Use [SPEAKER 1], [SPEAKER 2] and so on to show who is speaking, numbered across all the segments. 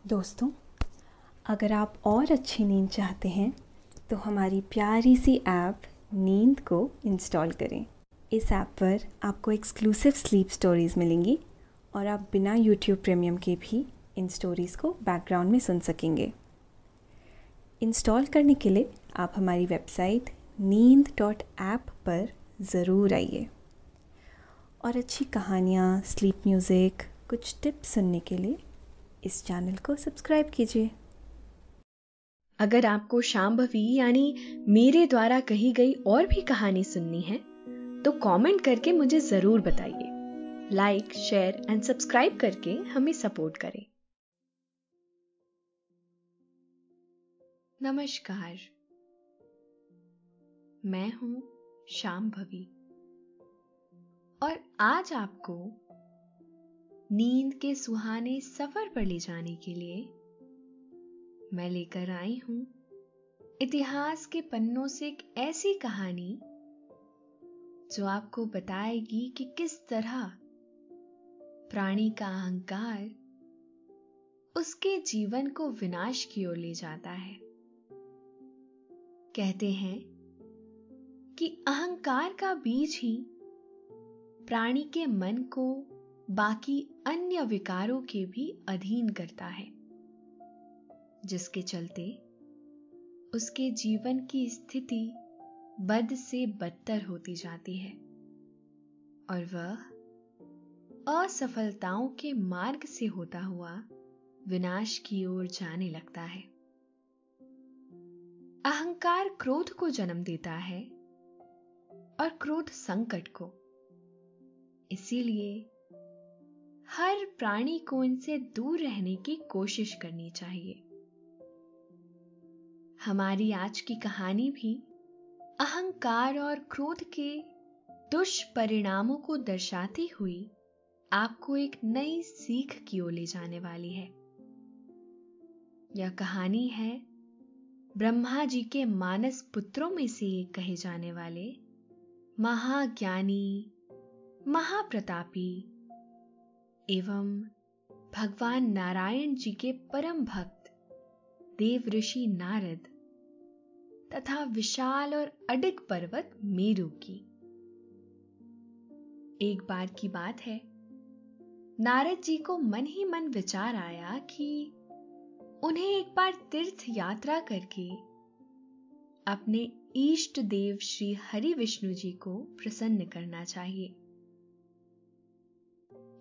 [SPEAKER 1] दोस्तों, अगर आप और अच्छी नींद चाहते हैं तो हमारी प्यारी सी ऐप नींद को इंस्टॉल करें। इस ऐप पर आपको एक्सक्लूसिव स्लीप स्टोरीज़ मिलेंगी और आप बिना यूट्यूब प्रीमियम के भी इन स्टोरीज़ को बैकग्राउंड में सुन सकेंगे। इंस्टॉल करने के लिए आप हमारी वेबसाइट neend.app पर ज़रूर आइए और अच्छी कहानियाँ, स्लीप म्यूज़िक, कुछ टिप्स सुनने के लिए इस चैनल को सब्सक्राइब कीजिए।
[SPEAKER 2] अगर आपको शांभवी यानी मेरे द्वारा कही गई और भी कहानी सुननी है तो कमेंट करके मुझे जरूर बताइए। लाइक, शेयर एंड सब्सक्राइब करके हमें सपोर्ट करें। नमस्कार, मैं हूं शांभवी और आज आपको नींद के सुहाने सफर पर ले जाने के लिए मैं लेकर आई हूं इतिहास के पन्नों से एक ऐसी कहानी जो आपको बताएगी कि किस तरह प्राणी का अहंकार उसके जीवन को विनाश की ओर ले जाता है। कहते हैं कि अहंकार का बीज ही प्राणी के मन को बाकी अन्य विकारों के भी अधीन करता है, जिसके चलते उसके जीवन की स्थिति बद से बदतर होती जाती है और वह असफलताओं के मार्ग से होता हुआ विनाश की ओर जाने लगता है। अहंकार क्रोध को जन्म देता है और क्रोध संकट को। इसीलिए हर प्राणी को इनसे दूर रहने की कोशिश करनी चाहिए। हमारी आज की कहानी भी अहंकार और क्रोध के दुष्परिणामों को दर्शाती हुई आपको एक नई सीख की ओर ले जाने वाली है। यह कहानी है ब्रह्मा जी के मानस पुत्रों में से एक कहे जाने वाले महाज्ञानी, महाप्रतापी एवं भगवान नारायण जी के परम भक्त देव ऋषि नारद तथा विशाल और अडिग पर्वत मेरु की। एक बार की बात है, नारद जी को मन ही मन विचार आया कि उन्हें एक बार तीर्थ यात्रा करके अपने इष्ट देव श्री हरि विष्णु जी को प्रसन्न करना चाहिए।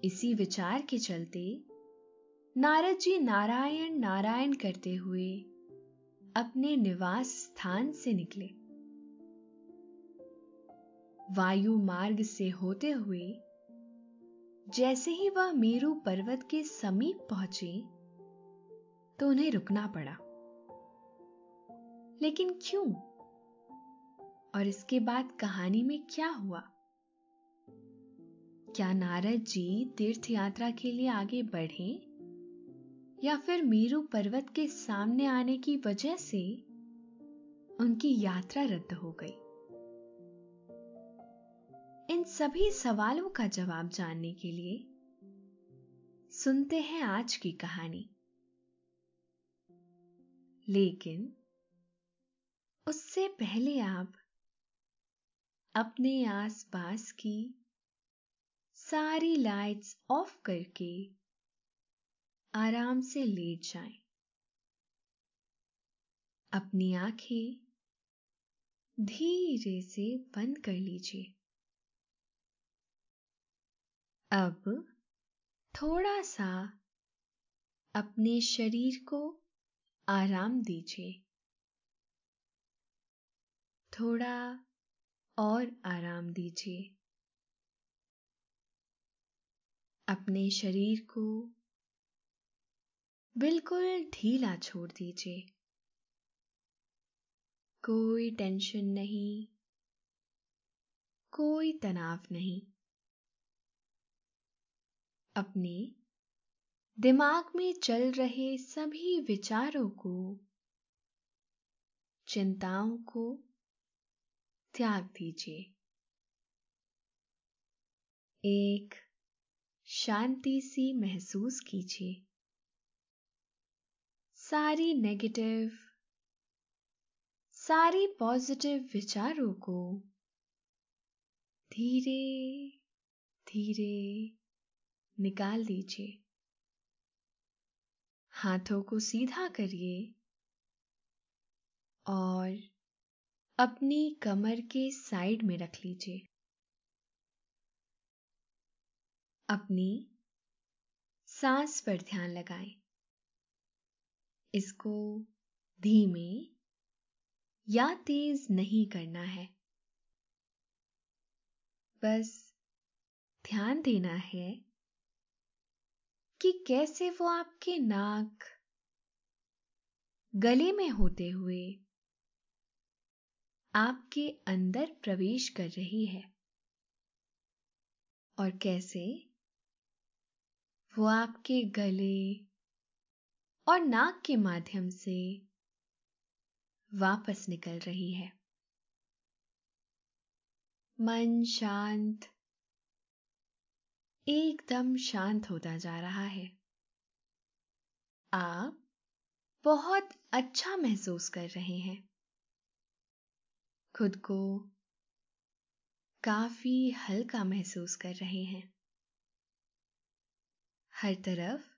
[SPEAKER 2] इसी विचार के चलते नारद जी नारायण नारायण करते हुए अपने निवास स्थान से निकले। वायु मार्ग से होते हुए जैसे ही वह मेरु पर्वत के समीप पहुंचे तो उन्हें रुकना पड़ा। लेकिन क्यों? और इसके बाद कहानी में क्या हुआ? क्या नारद जी तीर्थ यात्रा के लिए आगे बढ़े या फिर मेरु पर्वत के सामने आने की वजह से उनकी यात्रा रद्द हो गई? इन सभी सवालों का जवाब जानने के लिए सुनते हैं आज की कहानी। लेकिन उससे पहले आप अपने आसपास की सारी लाइट्स ऑफ करके आराम से लेट जाएं। अपनी आंखें धीरे से बंद कर लीजिए। अब थोड़ा सा अपने शरीर को आराम दीजिए। थोड़ा और आराम दीजिए। अपने शरीर को बिल्कुल ढीला छोड़ दीजिए। कोई टेंशन नहीं, कोई तनाव नहीं। अपने दिमाग में चल रहे सभी विचारों को, चिंताओं को त्याग दीजिए। एक शांति सी महसूस कीजिए। सारी नेगेटिव, सारी पॉजिटिव विचारों को धीरे धीरे निकाल दीजिए। हाथों को सीधा करिए और अपनी कमर के साइड में रख लीजिए। अपनी सांस पर ध्यान लगाएं। इसको धीमे या तेज नहीं करना है, बस ध्यान देना है कि कैसे वो आपके नाक, गले में होते हुए आपके अंदर प्रवेश कर रही है और कैसे वो आपके गले और नाक के माध्यम से वापस निकल रही है। मन शांत, एकदम शांत होता जा रहा है। आप बहुत अच्छा महसूस कर रहे हैं। खुद को काफी हल्का महसूस कर रहे हैं। हर तरफ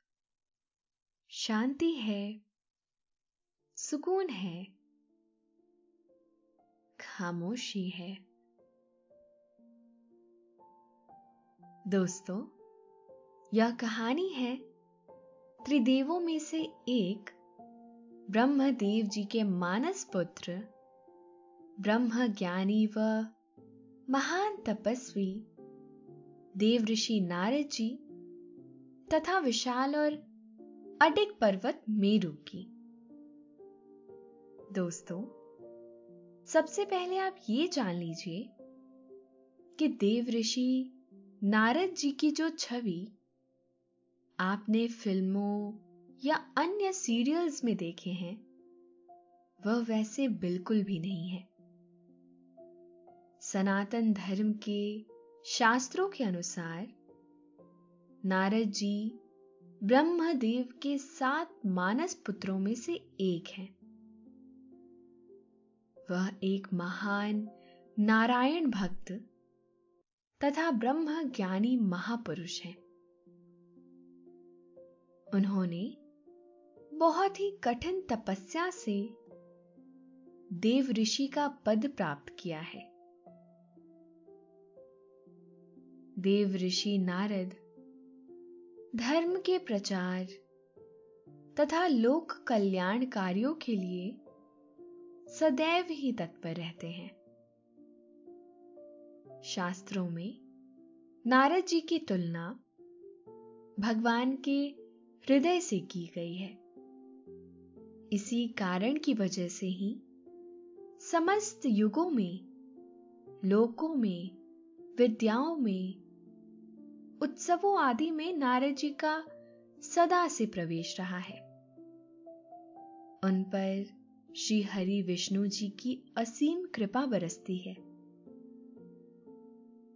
[SPEAKER 2] शांति है, सुकून है, खामोशी है। दोस्तों, यह कहानी है त्रिदेवों में से एक ब्रह्मदेव जी के मानस पुत्र, ब्रह्म ज्ञानी व महान तपस्वी देवऋषि नारद जी तथा विशाल और अडिग पर्वत मेरु की। दोस्तों, सबसे पहले आप ये जान लीजिए कि देवऋषि नारद जी की जो छवि आपने फिल्मों या अन्य सीरियल्स में देखे हैं, वह वैसे बिल्कुल भी नहीं है। सनातन धर्म के शास्त्रों के अनुसार नारद जी ब्रह्मदेव के 7 मानस पुत्रों में से एक हैं। वह एक महान नारायण भक्त तथा ब्रह्म ज्ञानी महापुरुष हैं। उन्होंने बहुत ही कठिन तपस्या से देव ऋषि का पद प्राप्त किया है। देव ऋषि नारद धर्म के प्रचार तथा लोक कल्याण कार्यों के लिए सदैव ही तत्पर रहते हैं। शास्त्रों में नारद जी की तुलना भगवान के हृदय से की गई है। इसी कारण की वजह से ही समस्त युगों में, लोकों में, विद्याओं में, उत्सवों आदि में नारद जी का सदा से प्रवेश रहा है। उन पर श्री हरि विष्णु जी की असीम कृपा बरसती है।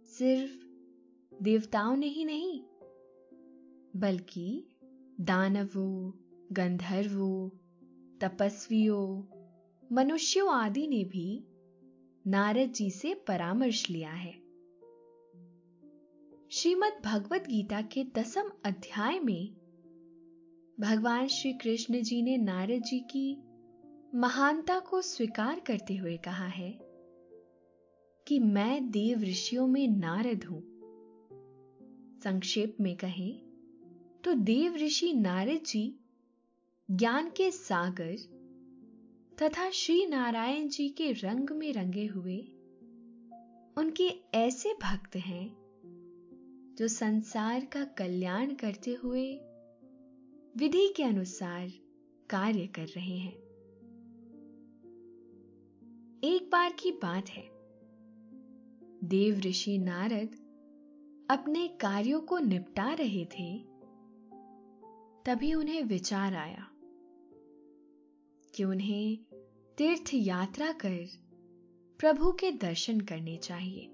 [SPEAKER 2] सिर्फ देवताओं ने ही नहीं, बल्कि दानवों, गंधर्वों, तपस्वियों, मनुष्यों आदि ने भी नारद जी से परामर्श लिया है। श्रीमद् भगवत गीता के 10वें अध्याय में भगवान श्री कृष्ण जी ने नारद जी की महानता को स्वीकार करते हुए कहा है कि मैं देव ऋषियों में नारद हूं। संक्षेप में कहें तो देव ऋषि नारद जी ज्ञान के सागर तथा श्री नारायण जी के रंग में रंगे हुए उनके ऐसे भक्त हैं जो संसार का कल्याण करते हुए विधि के अनुसार कार्य कर रहे हैं। एक बार की बात है, देव ऋषि नारद अपने कार्यों को निपटा रहे थे, तभी उन्हें विचार आया कि उन्हें तीर्थ यात्रा कर प्रभु के दर्शन करने चाहिए।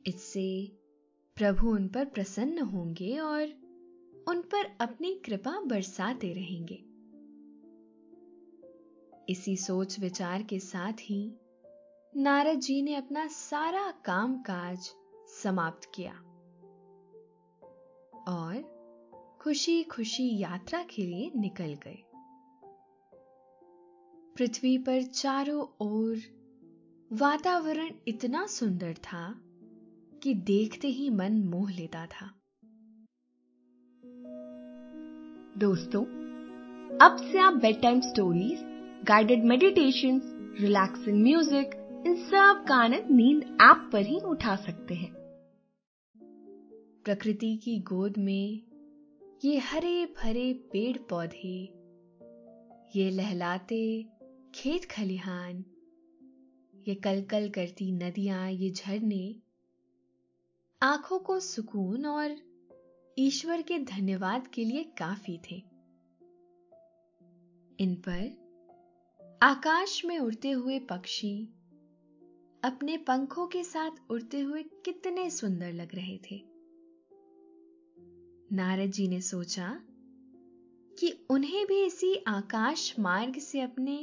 [SPEAKER 2] इससे प्रभु उन पर प्रसन्न होंगे और उन पर अपनी कृपा बरसाते रहेंगे। इसी सोच विचार के साथ ही नारद जी ने अपना सारा काम काज समाप्त किया और खुशी खुशी यात्रा के लिए निकल गए। पृथ्वी पर चारों ओर वातावरण इतना सुंदर था कि देखते ही मन मोह लेता था। दोस्तों, अब से आप bed time stories, guided meditations, relaxing music, इन सब का आनंद नींद ऐप पर ही उठा सकते हैं। प्रकृति की गोद में ये हरे भरे पेड़ पौधे, ये लहलाते खेत खलिहान, ये कलकल करती नदियां, ये झरने आंखों को सुकून और ईश्वर के धन्यवाद के लिए काफी थे। इन पर आकाश में उड़ते हुए पक्षी अपने पंखों के साथ उड़ते हुए कितने सुंदर लग रहे थे। नारद जी ने सोचा कि उन्हें भी इसी आकाश मार्ग से अपने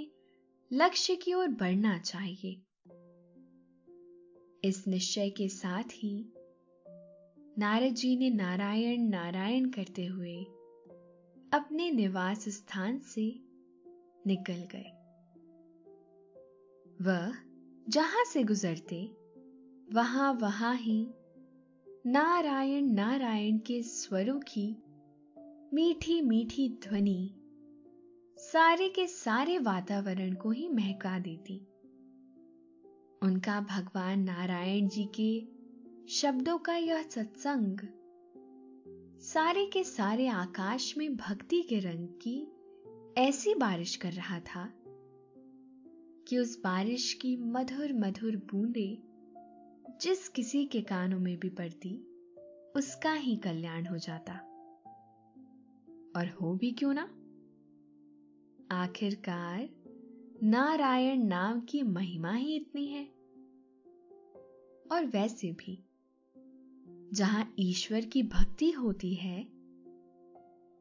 [SPEAKER 2] लक्ष्य की ओर बढ़ना चाहिए। इस निश्चय के साथ ही नारद जी ने नारायण नारायण करते हुए अपने निवास स्थान से निकल गए। वह जहां से गुजरते वहां ही नारायण नारायण के स्वरों की मीठी मीठी ध्वनि सारे के सारे वातावरण को ही महका देती। उनका भगवान नारायण जी के शब्दों का यह सत्संग सारे के सारे आकाश में भक्ति के रंग की ऐसी बारिश कर रहा था कि उस बारिश की मधुर मधुर बूंदें जिस किसी के कानों में भी पड़ती उसका ही कल्याण हो जाता। और हो भी क्यों ना, आखिरकार नारायण नाम की महिमा ही इतनी है। और वैसे भी जहां ईश्वर की भक्ति होती है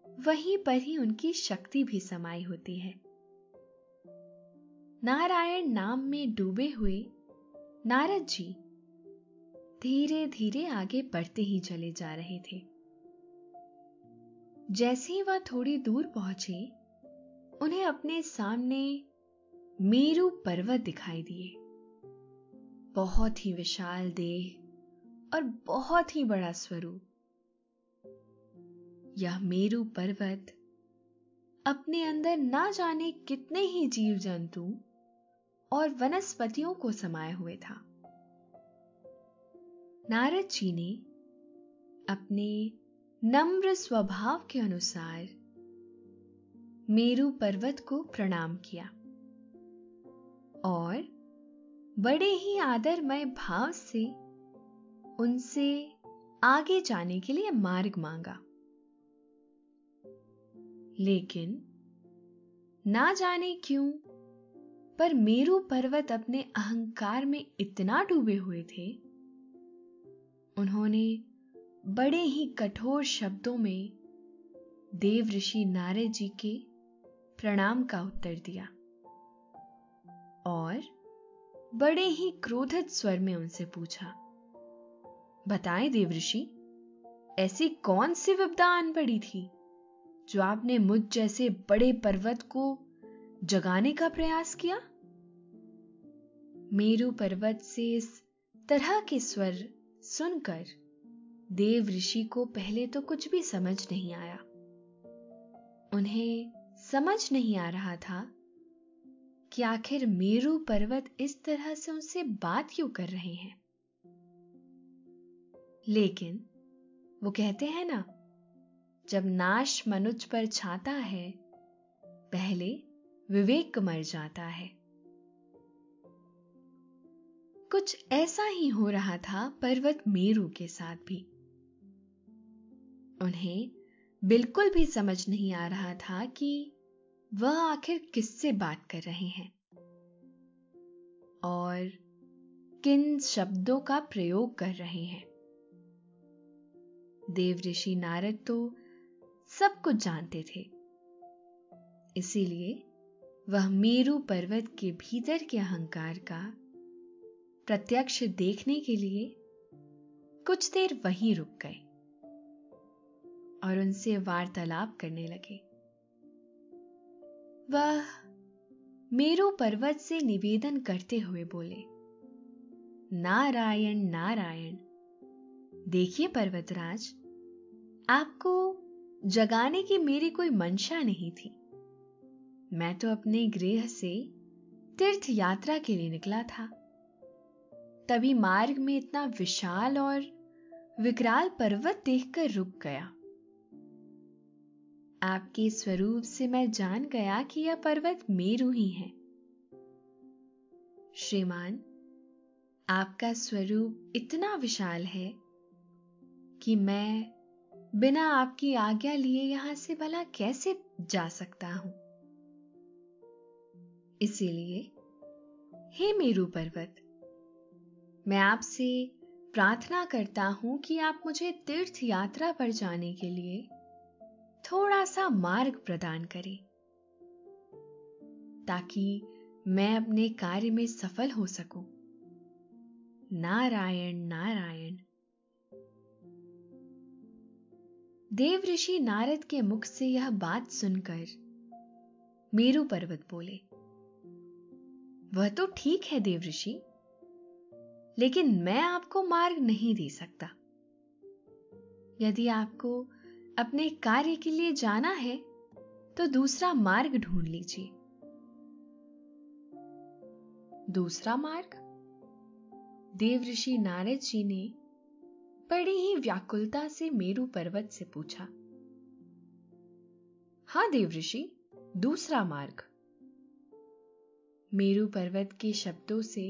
[SPEAKER 2] वहीं पर ही उनकी शक्ति भी समाई होती है। नारायण नाम में डूबे हुए नारद जी धीरे धीरे आगे बढ़ते ही चले जा रहे थे। जैसे ही वह थोड़ी दूर पहुंचे, उन्हें अपने सामने मेरू पर्वत दिखाई दिए। बहुत ही विशाल देह और बहुत ही बड़ा स्वरूप। यह मेरू पर्वत अपने अंदर ना जाने कितने ही जीव जंतु और वनस्पतियों को समाये हुए था। नारद जी ने अपने नम्र स्वभाव के अनुसार मेरू पर्वत को प्रणाम किया और बड़े ही आदरमय भाव से उनसे आगे जाने के लिए मार्ग मांगा। लेकिन ना जाने क्यों पर मेरू पर्वत अपने अहंकार में इतना डूबे हुए थे, उन्होंने बड़े ही कठोर शब्दों में देव ऋषि नारद जी के प्रणाम का उत्तर दिया और बड़े ही क्रोधित स्वर में उनसे पूछा, बताएं देवऋषि, ऐसी कौन सी विपदा आन पड़ी थी जो आपने मुझ जैसे बड़े पर्वत को जगाने का प्रयास किया? मेरू पर्वत से इस तरह के स्वर सुनकर देव ऋषि को पहले तो कुछ भी समझ नहीं आया। उन्हें समझ नहीं आ रहा था कि आखिर मेरू पर्वत इस तरह से उनसे बात क्यों कर रहे हैं। लेकिन वो कहते हैं ना, जब नाश मनुष्य पर छाता है पहले विवेक मर जाता है। कुछ ऐसा ही हो रहा था पर्वत मेरू के साथ भी। उन्हें बिल्कुल भी समझ नहीं आ रहा था कि वह आखिर किससे बात कर रहे हैं और किन शब्दों का प्रयोग कर रहे हैं। देव ऋषि नारद तो सब कुछ जानते थे, इसीलिए वह मेरू पर्वत के भीतर के अहंकार का प्रत्यक्ष देखने के लिए कुछ देर वहीं रुक गए और उनसे वार्तालाप करने लगे। वह मेरू पर्वत से निवेदन करते हुए बोले, नारायण नारायण। देखिए पर्वतराज, आपको जगाने की मेरी कोई मंशा नहीं थी। मैं तो अपने गृह से तीर्थ यात्रा के लिए निकला था। तभी मार्ग में इतना विशाल और विकराल पर्वत देखकर रुक गया। आपके स्वरूप से मैं जान गया कि यह पर्वत मेरू ही है। श्रीमान, आपका स्वरूप इतना विशाल है कि मैं बिना आपकी आज्ञा लिए यहां से भला कैसे जा सकता हूं। इसीलिए हे मेरू पर्वत, मैं आपसे प्रार्थना करता हूं कि आप मुझे तीर्थ यात्रा पर जाने के लिए थोड़ा सा मार्ग प्रदान करें, ताकि मैं अपने कार्य में सफल हो सकूं। नारायण नारायण। देव ऋषि नारद के मुख से यह बात सुनकर मेरू पर्वत बोले, वह तो ठीक है देव ऋषि, लेकिन मैं आपको मार्ग नहीं दे सकता। यदि आपको अपने कार्य के लिए जाना है तो दूसरा मार्ग ढूंढ लीजिए। दूसरा मार्ग? देव ऋषि नारद जी ने बड़ी ही व्याकुलता से मेरू पर्वत से पूछा। हां देव ऋषि, दूसरा मार्ग। मेरू पर्वत के शब्दों से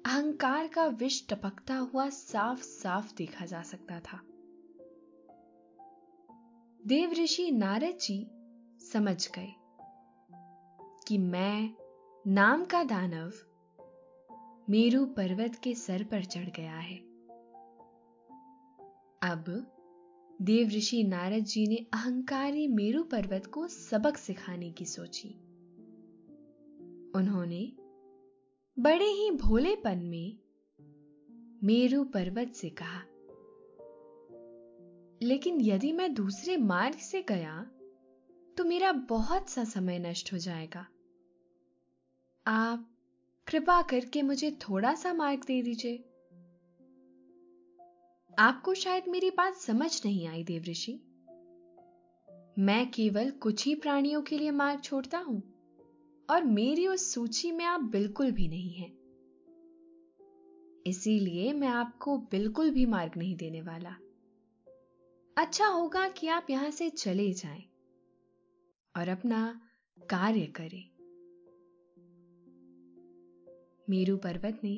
[SPEAKER 2] अहंकार का विष टपकता हुआ साफ साफ देखा जा सकता था। देव ऋषि नारद जी समझ गए कि मैं नाम का दानव मेरू पर्वत के सर पर चढ़ गया है। अब देव ऋषि नारद जी ने अहंकारी मेरू पर्वत को सबक सिखाने की सोची। उन्होंने बड़े ही भोलेपन में मेरू पर्वत से कहा, लेकिन यदि मैं दूसरे मार्ग से गया तो मेरा बहुत सा समय नष्ट हो जाएगा। आप कृपा करके मुझे थोड़ा सा मार्ग दे दीजिए। आपको शायद मेरी बात समझ नहीं आई देव ऋषि। मैं केवल कुछ ही प्राणियों के लिए मार्ग छोड़ता हूं और मेरी उस सूची में आप बिल्कुल भी नहीं हैं। इसीलिए मैं आपको बिल्कुल भी मार्ग नहीं देने वाला। अच्छा होगा कि आप यहां से चले जाएं और अपना कार्य करें। मेरू पर्वत ने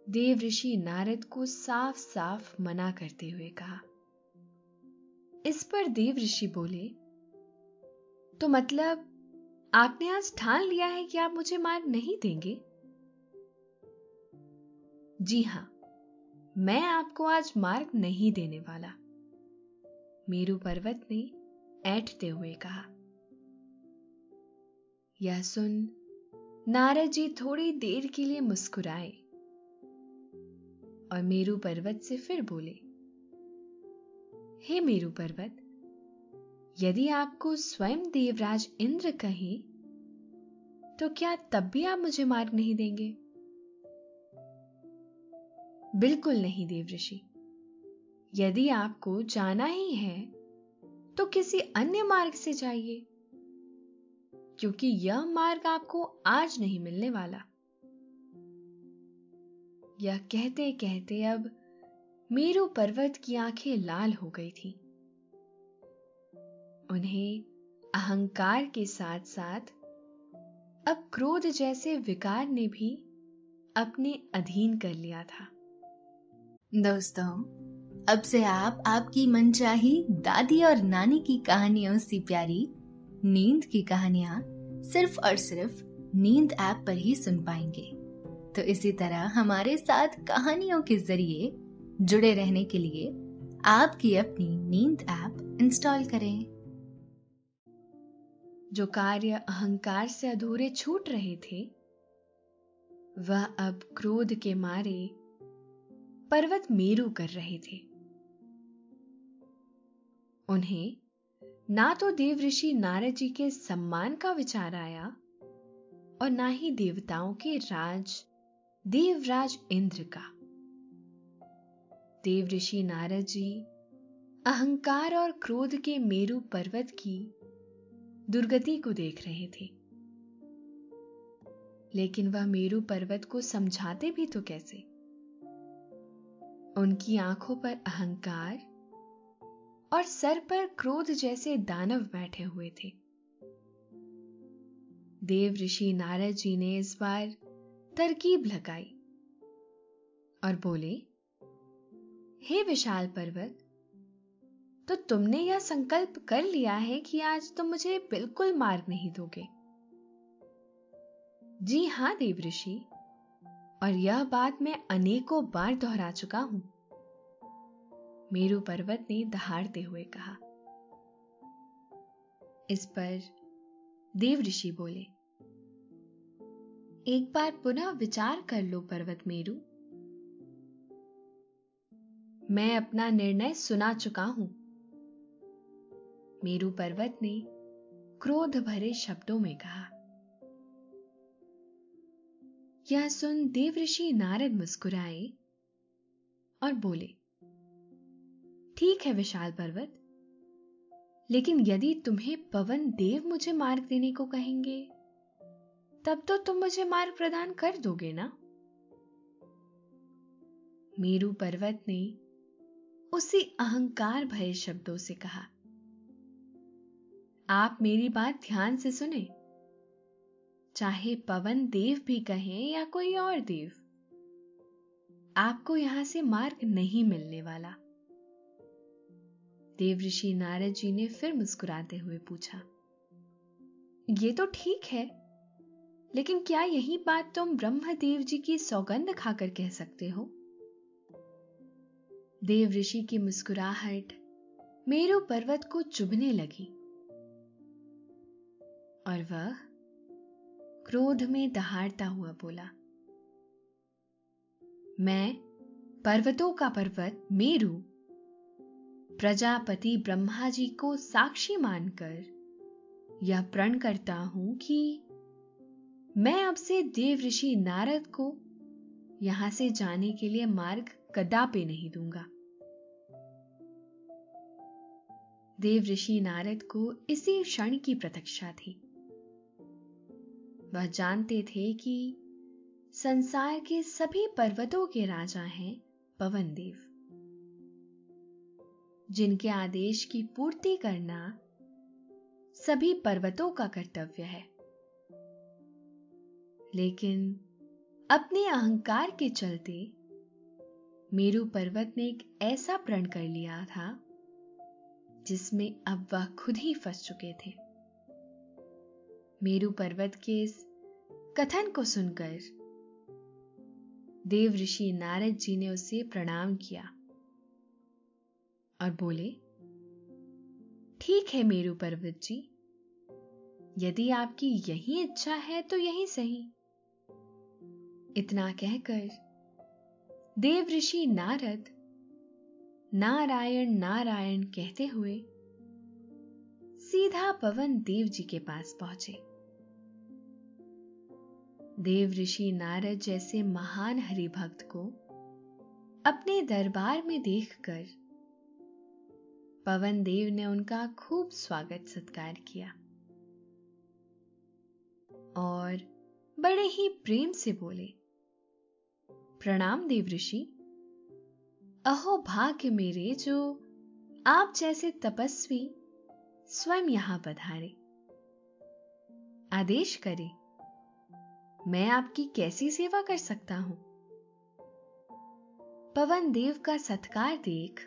[SPEAKER 2] देव ऋषि नारद को साफ साफ मना करते हुए कहा। इस पर देव ऋषि बोले, तो मतलब आपने आज ठान लिया है कि आप मुझे मार्ग नहीं देंगे? जी हां, मैं आपको आज मार्ग नहीं देने वाला, मेरू पर्वत ने ऐंठते हुए कहा। यह सुन नारद जी थोड़ी देर के लिए मुस्कुराए और मेरू पर्वत से फिर बोले, हे मेरू पर्वत, यदि आपको स्वयं देवराज इंद्र कहें तो क्या तब भी आप मुझे मार्ग नहीं देंगे? बिल्कुल नहीं देव ऋषि। यदि आपको जाना ही है तो किसी अन्य मार्ग से जाइए, क्योंकि यह मार्ग आपको आज नहीं मिलने वाला। यह कहते कहते अब मेरू पर्वत की आंखें लाल हो गई थी। उन्हें अहंकार के साथ साथ अब क्रोध जैसे विकार ने भी अपने अधीन कर लिया था।
[SPEAKER 3] दोस्तों, अब से आप आपकी मनचाही दादी और नानी की कहानियों से प्यारी नींद की कहानियां सिर्फ और सिर्फ नींद ऐप पर ही सुन पाएंगे। तो इसी तरह हमारे साथ कहानियों के जरिए जुड़े रहने के लिए आपकी अपनी नींद ऐप इंस्टॉल करें।
[SPEAKER 2] जो कार्य अहंकार से अधूरे छूट रहे थे, वह अब क्रोध के मारे पर्वत मेरू कर रहे थे। उन्हें ना तो देव ऋषि नारद जी के सम्मान का विचार आया और ना ही देवताओं के देवराज इंद्र का। देव ऋषि नारद जी अहंकार और क्रोध के मेरू पर्वत की दुर्गति को देख रहे थे, लेकिन वह मेरू पर्वत को समझाते भी तो कैसे? उनकी आंखों पर अहंकार और सर पर क्रोध जैसे दानव बैठे हुए थे। देव ऋषि नारद जी ने इस बार तरकीब लगाई और बोले, हे विशाल पर्वत, तो तुमने यह संकल्प कर लिया है कि आज तुम मुझे बिल्कुल मार्ग नहीं दोगे। जी हां देव ऋषि, और यह बात मैं अनेकों बार दोहरा चुका हूं, मेरू पर्वत ने दहाड़ते हुए कहा। इस पर देव ऋषि बोले, एक बार पुनः विचार कर लो पर्वत मेरू, मैं अपना निर्णय सुना चुका हूं। मेरू पर्वत ने क्रोध भरे शब्दों में कहा। यह सुन देव ऋषि नारद मुस्कुराए और बोले, ठीक है विशाल पर्वत, लेकिन यदि तुम्हें पवन देव मुझे मार्ग देने को कहेंगे, तब तो तुम मुझे मार्ग प्रदान कर दोगे ना? मेरू पर्वत ने उसी अहंकार भरे शब्दों से कहा, आप मेरी बात ध्यान से सुने, चाहे पवन देव भी कहें या कोई और देव, आपको यहां से मार्ग नहीं मिलने वाला। देव ऋषि नारद जी ने फिर मुस्कुराते हुए पूछा, ये तो ठीक है, लेकिन क्या यही बात तुम ब्रह्मदेव जी की सौगंध खाकर कह सकते हो? देव ऋषि की मुस्कुराहट मेरू पर्वत को चुभने लगी और वह क्रोध में दहाड़ता हुआ बोला, मैं पर्वतों का पर्वत मेरू प्रजापति ब्रह्मा जी को साक्षी मानकर यह प्रण करता हूं कि मैं अब से देव ऋषि नारद को यहां से जाने के लिए मार्ग कदापि नहीं दूंगा। देव ऋषि नारद को इसी क्षण की प्रतीक्षा थी। वह जानते थे कि संसार के सभी पर्वतों के राजा हैं पवन देव, जिनके आदेश की पूर्ति करना सभी पर्वतों का कर्तव्य है। लेकिन अपने अहंकार के चलते मेरू पर्वत ने एक ऐसा प्रण कर लिया था जिसमें अब वह खुद ही फंस चुके थे। मेरू पर्वत के इस कथन को सुनकर देव ऋषि नारद जी ने उसे प्रणाम किया और बोले, ठीक है मेरू पर्वत जी, यदि आपकी यही इच्छा है तो यही सही। इतना कहकर देव ऋषि नारद नारायण नारायण कहते हुए सीधा पवन देव जी के पास पहुंचे। देव ऋषि नारद जैसे महान हरिभक्त को अपने दरबार में देखकर पवन देव ने उनका खूब स्वागत सत्कार किया और बड़े ही प्रेम से बोले, प्रणाम देव ऋषि, अहो भाग्य मेरे जो आप जैसे तपस्वी स्वयं यहां पधारे। आदेश करें, मैं आपकी कैसी सेवा कर सकता हूं? पवन देव का सत्कार देख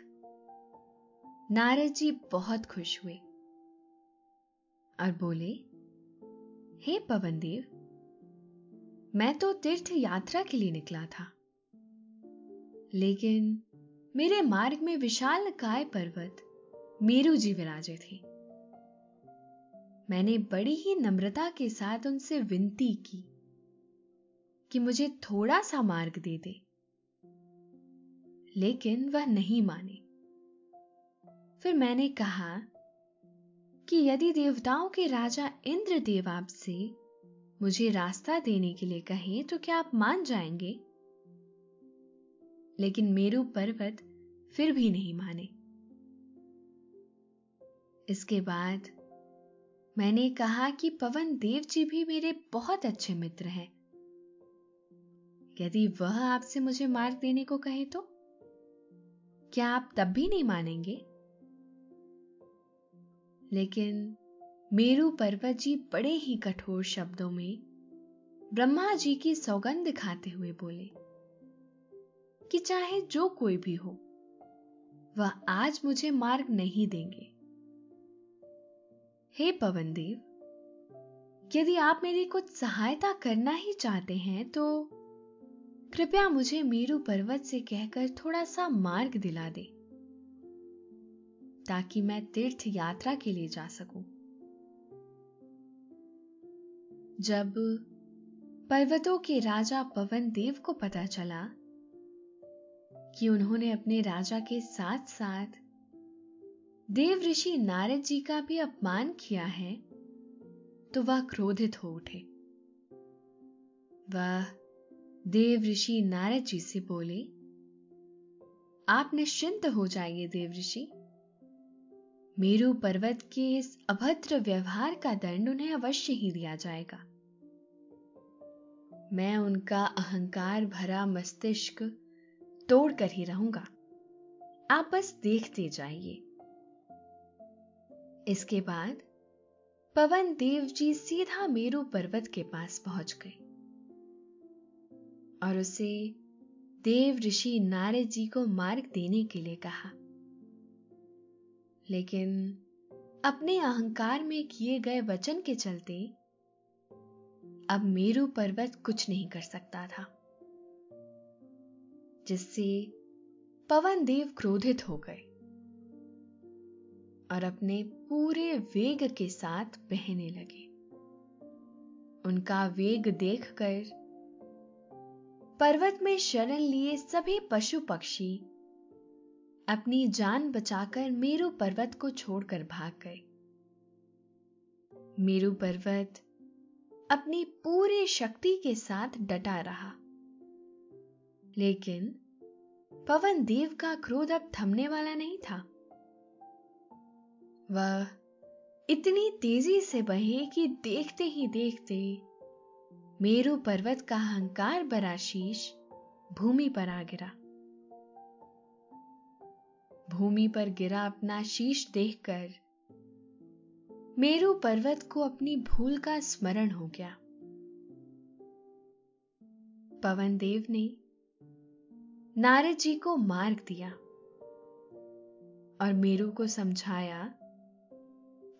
[SPEAKER 2] नारद जी बहुत खुश हुए और बोले, हे पवन देव, मैं तो तीर्थ यात्रा के लिए निकला था, लेकिन मेरे मार्ग में विशाल काय पर्वत मेरू जी विराजे थे। मैंने बड़ी ही नम्रता के साथ उनसे विनती की कि मुझे थोड़ा सा मार्ग दे दे, लेकिन वह नहीं माने। फिर मैंने कहा कि यदि देवताओं के राजा इंद्रदेव आपसे मुझे रास्ता देने के लिए कहें तो क्या आप मान जाएंगे? लेकिन मेरू पर्वत फिर भी नहीं माने। इसके बाद मैंने कहा कि पवन देव जी भी मेरे बहुत अच्छे मित्र हैं। यदि वह आपसे मुझे मार्ग देने को कहे तो क्या आप तब भी नहीं मानेंगे? लेकिन मेरू पर्वत जी बड़े ही कठोर शब्दों में ब्रह्मा जी की सौगंध खाते हुए बोले कि चाहे जो कोई भी हो, वह आज मुझे मार्ग नहीं देंगे। हे पवन देव, यदि आप मेरी कुछ सहायता करना ही चाहते हैं तो कृपया मुझे मेरू पर्वत से कहकर थोड़ा सा मार्ग दिला दे, ताकि मैं तीर्थ यात्रा के लिए जा सकूं। जब पर्वतों के राजा पवन देव को पता चला कि उन्होंने अपने राजा के साथ साथ देव ऋषि नारद जी का भी अपमान किया है, तो वह क्रोधित हो उठे। वह देव ऋषि नारद जी से बोले, आप निश्चिंत हो जाइए देव ऋषि, मेरू पर्वत के इस अभद्र व्यवहार का दंड उन्हें अवश्य ही दिया जाएगा। मैं उनका अहंकार भरा मस्तिष्क तोड़कर ही रहूंगा, आप बस देखते जाइए। इसके बाद पवन देव जी सीधा मेरू पर्वत के पास पहुंच गए और उसे देव ऋषि नारद जी को मार्ग देने के लिए कहा। लेकिन अपने अहंकार में किए गए वचन के चलते अब मेरू पर्वत कुछ नहीं कर सकता था, जिससे पवन देव क्रोधित हो गए और अपने पूरे वेग के साथ बहने लगे। उनका वेग देखकर पर्वत में शरण लिए सभी पशु पक्षी अपनी जान बचाकर मेरू पर्वत को छोड़कर भाग गए। मेरू पर्वत अपनी पूरी शक्ति के साथ डटा रहा, लेकिन पवन देव का क्रोध अब थमने वाला नहीं था। वह इतनी तेजी से बहे कि देखते ही देखते मेरू पर्वत का अहंकार भरा शीश भूमि पर आ गिरा। भूमि पर गिरा अपना शीश देखकर मेरू पर्वत को अपनी भूल का स्मरण हो गया। पवन देव ने नारद जी को मार्ग दिया और मेरू को समझाया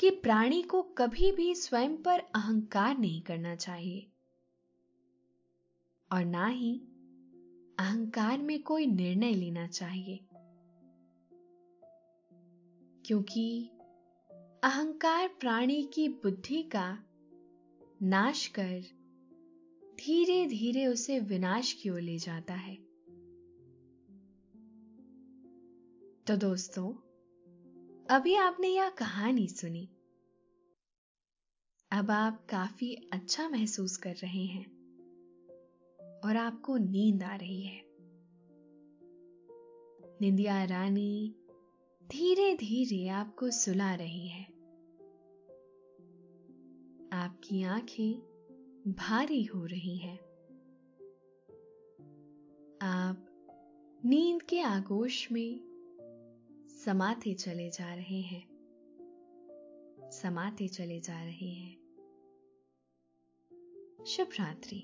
[SPEAKER 2] कि प्राणी को कभी भी स्वयं पर अहंकार नहीं करना चाहिए और ना ही अहंकार में कोई निर्णय लेना चाहिए, क्योंकि अहंकार प्राणी की बुद्धि का नाश कर धीरे धीरे उसे विनाश की ओर ले जाता है। तो दोस्तों, अभी आपने यह कहानी सुनी। अब आप काफी अच्छा महसूस कर रहे हैं और आपको नींद आ रही है। निंदिया रानी धीरे धीरे आपको सुला रही है। आपकी आंखें भारी हो रही हैं। आप नींद के आगोश में समाते चले जा रहे हैं, समाते चले जा रहे हैं। शुभ रात्रि।